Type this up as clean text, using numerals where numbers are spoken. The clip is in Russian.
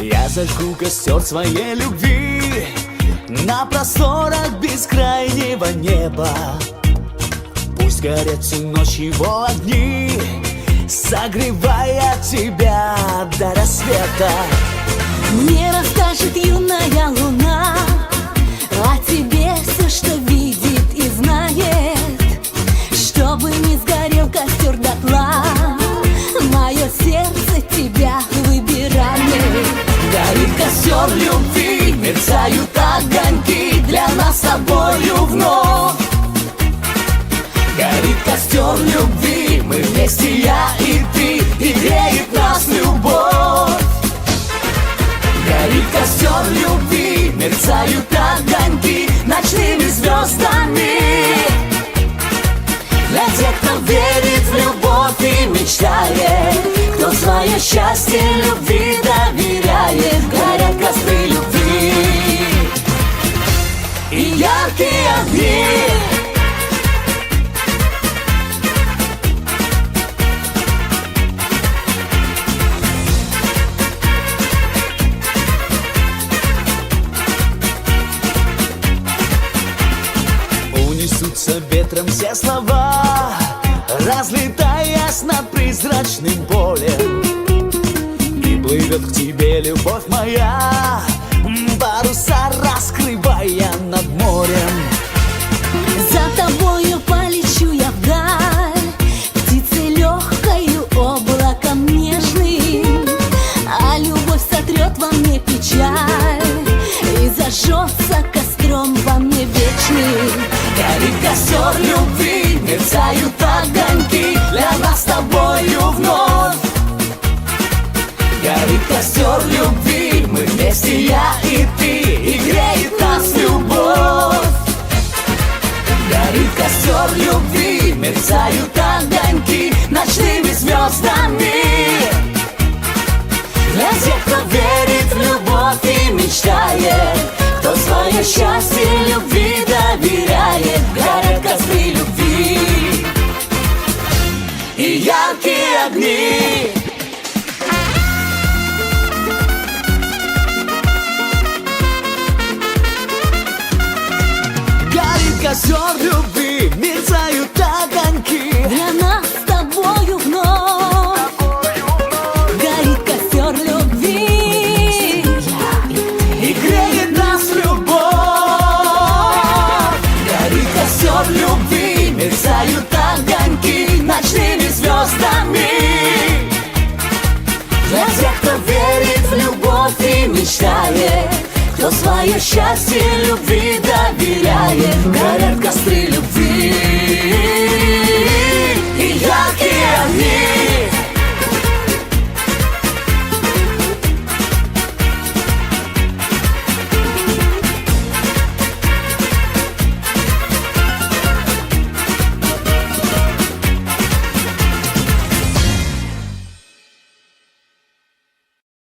Я зажгу костер своей любви на просторах бескрайнего неба. Пусть горят всю ночь его огни, согревая тебя до рассвета. Мне расскажет юная луна о тебе все, что видит и знает, чтобы не сгорел костер дотла. Мое сердце тебя выбирает. Горит костер любви, мерцают огоньки для нас с тобою вновь. Горит костер любви, мы вместе, я и ты, и греет нас любовь. Горит костер любви, мерцают огоньки ночными звездами. Для тех, кто верит в любовь и мечтает, кто свое счастье любви доверяет. Горят костры любви и яркие огни. Унесутся ветром все слова, разлетаясь над призрачным полем. И плывет к тебе любовь моя, паруса раскрывая над морем. За тобою полечу я вдаль, птицей легкою, облаком нежным. А любовь сотрет во мне печаль и зажжется костром во мне вечным. Горит костер любви, мерцают огоньки для нас с тобою вновь. Горит костер любви, мы вместе, я и ты, и греет нас любовь. Горит костер любви, мерцают огоньки ночными звездами. Для тех, кто верит в любовь и мечтает, кто свое счастье любви доверяет. Горят костры любви и яркие огни. Горит костер любви, мерцают огоньки для нас с тобою вновь. Горит костер любви и греет нас любовь. Горит костер любви, мерцают огоньки ночными звездами. Для тех, кто верит в любовь и мечтает, кто свое счастье любви доверяет.